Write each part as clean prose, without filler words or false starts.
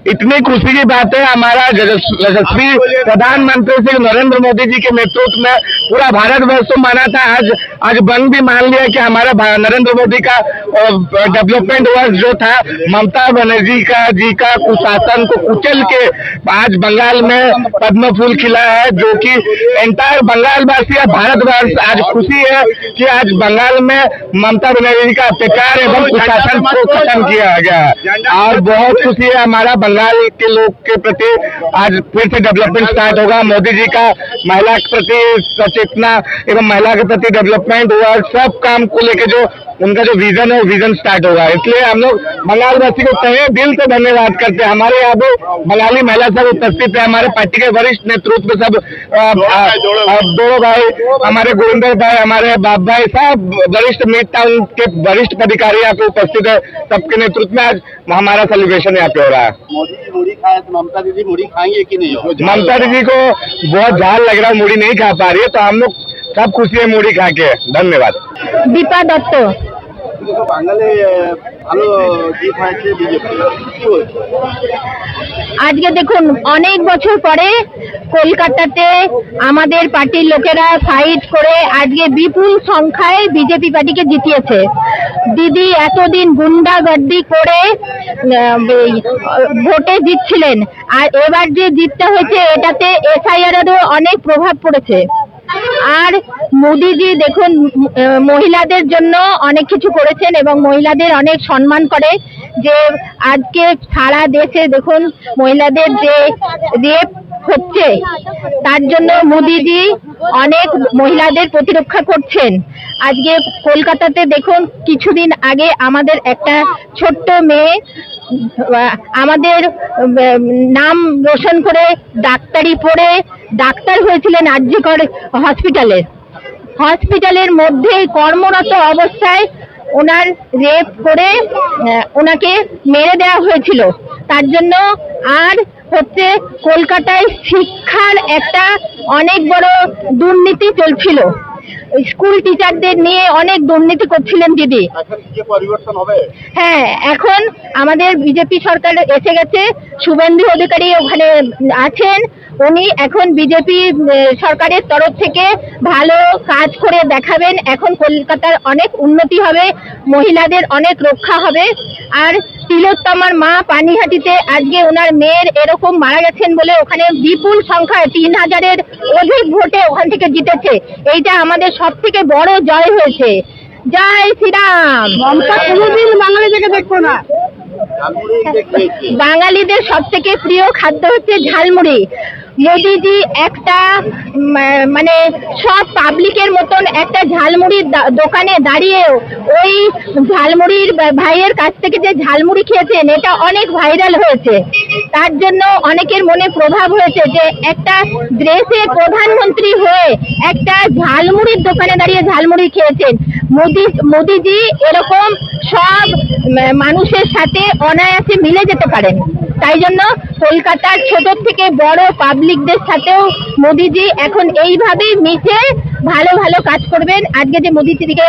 इतनी खुशी की बात है। हमारा यशस्वी प्रधानमंत्री श्री नरेंद्र मोदी जी के नेतृत्व में पूरा भारतवर्ष तो माना था, आज बंग भी मान लिया कि हमारा नरेंद्र मोदी का डेवलपमेंट वर्क जो था, ममता बनर्जी जी का कुशासन को कुचल के आज बंगाल में पद्म फूल खिला है, जो कि एंटायर बंगाल वासी भारतवर्ष आज खुशी है कि आज बंगाल में ममता बनर्जी का अत्याचार एवं कुशासन को खत्म किया गया। और बहुत खुशी है हमारा बंगाल के लोग के प्रति, आज फिर से डेवलपमेंट स्टार्ट होगा। मोदी जी का महिला के प्रति सचेतना एवं महिला के प्रति डेवलपमेंट हुआ, सब काम को लेके जो उनका जो विजन है, विजन स्टार्ट होगा। इसलिए हम लोग बंगाल वासी को तहे दिल से धन्यवाद करते हैं। हमारे यहाँ भी बंगाली महिला सब उपस्थित है, हमारे पार्टी के वरिष्ठ नेतृत्व सब, दोनों भाई, हमारे गोविंदर भाई, हमारे बाप भाई, सब वरिष्ठ मिड टाउन के वरिष्ठ अधिकारी यहाँ पे उपस्थित है। सबके नेतृत्व में आज हमारा सेलिब्रेशन यहाँ पे हो रहा है। मोदी जी मुड़ी खाए तो ममता दीदी मुड़ी खाएंगे कि नहीं? ममता दीदी को बहुत झाल लग रहा है, मुड़ी नहीं खा पा रही है, तो हम लोग सब खुशी है मुड़ी खा के। धन्यवाद। दीपा दत्त। বাঙালি ভালো জিত হয়েছে বিজেপি, কি বলছো? আজকে দেখুন, অনেক বছর পরে কলকাতাতে আমাদের পার্টির লোকেরা ফাইট করে আজকে বিপুল সংখ্যায় বিজেপি পার্টিকে জিতিয়েছে। দিদি এতদিন গুন্ডাগর্দি করে ভোটে জিতছিলেন, আর এবার যে জিতটা হয়েছে এটাতে এসআইআর এরও অনেক প্রভাব পড়েছে। আর মোদিজি দেখুন মহিলাদের জন্য অনেক কিছু করেছেন এবং মহিলাদের অনেক সম্মান করে, যে আজকে সারা দেশে দেখুন মহিলাদের যে রেপ হচ্ছে তার জন্য মোদিজি অনেক মহিলাদের প্রতিরক্ষা করছেন। আজকে কলকাতাতে দেখুন কিছুদিন আগে আমাদের একটা ছোট্ট মেয়ে আমাদের নাম রোশন করে ডাক্তারি পড়ে ডাক্তার হয়েছিলেন আরজিকর হসপিটালের মধ্যে কর্মরত অবস্থায় ওনার রেপ করে ওনাকে মেরে দেওয়া হয়েছিল। তার জন্য আর হচ্ছে কলকাতায় শিক্ষার একটা অনেক বড় দুর্নীতি চলছিল, স্কুল টিচারদের নিয়ে অনেক দুর্নীতি করছিলেন দিদি। পরিবর্তন হবে? হ্যাঁ, এখন আমাদের বিজেপি সরকার এসে গেছে, শুভেন্দু অধিকারী ওখানে আছেন, উনি এখন বিজেপি সরকারের তরফ থেকে ভালো কাজ করে দেখাবেন। এখন কলকাতার অনেক উন্নতি হবে, মহিলাদের অনেক রক্ষা হবে। আর তিলোত্তমার মা পানিহাটিতে আজকে ওনার মেয়ের এরকম মারা গেছেন বলে ওখানে বিপুল সংখ্যায় 3000-এর অধিক ভোটে ওখান থেকে জিতেছে। এইটা আমাদের সব থেকে বড় জয় হয়েছে। জয় শ্রীরাম। মমতা কোনোদিন বাঙালিদেরকে দেখবো না। বাঙালিদের সব থেকে প্রিয় খাদ্য হচ্ছে ঝালমুড়ি। মোদিজি একটা মানে সব পাবলিকের মতন একটা ঝালমুড়ির দোকানে দাঁড়িয়ে ওই ঝালমুড়ির ভাইয়ের কাছ থেকে যে ঝালমুড়ি খেয়েছেন এটা অনেক ভাইরাল হয়েছে। তার জন্য অনেকের মনে প্রভাব হয়েছে যে একটা দেশে প্রধানমন্ত্রী হয়ে একটা ঝালমুড়ির দোকানে দাঁড়িয়ে ঝালমুড়ি খেয়েছেন। মোদিজি এরকম সব মানুষের সাথে অনায়াসে মিলে যেতে পারেন। তাই জন্য কলকাতার ছোট থেকে বড় পাবলিকদের সাথেও মোদিজি এখন এইভাবেই মিশে ভালো ভালো কাজ করবেন। আজকে যে মোদিজিকে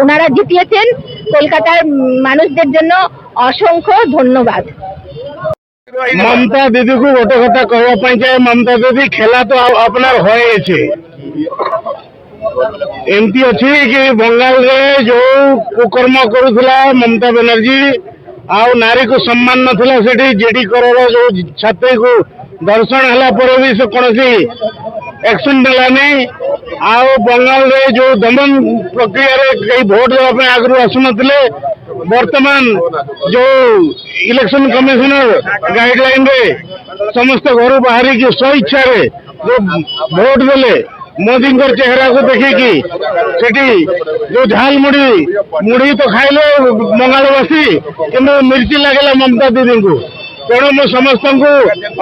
ওনারা জিতিয়েছেন, কলকাতার মানুষদের জন্য অসংখ্য ধন্যবাদ। ममता दीदी को गोटे कथा कहवाई चाहे, ममता दीदी खेला तो अपनार हो एमती अच्छी कि बंगाल रे जो कुकर्म करुला ममता बनर्जी आउ नारी को सम्मान नथिला, सेठी जेडी करोड़ जो छात्री को दर्शन हला पर भी से कौन एक्शन देलानी। आउ बंगाल रे जो दमन प्रक्रिया रे कई वोट देवाई आगु आसुनथिले, वर्तमान जो इलेक्शन कमिशनर गाइडलाइन रे समस्त घर बाहर की स्वेच्छा रे जो वोट देले, मोदी चेहरा को देखिकी सेठी जो झाल मुड़ी तो खाइले बंगालवासी, किंतु मिर्ची लगेगा ममता दीदी को। तेणु मु समस्त को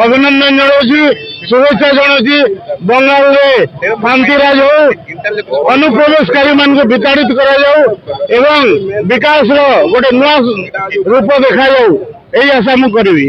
अभिनंदन जनाऊँ, शुभेच्छा जनाऊँ। बंगाल रे शांतिराज हो, अनुप्रवेशकारी मान को विताड़ित करा जाऊ एवं विकास रो गोटे नुआ रूप देखा जाऊ, यही आशा मु करी।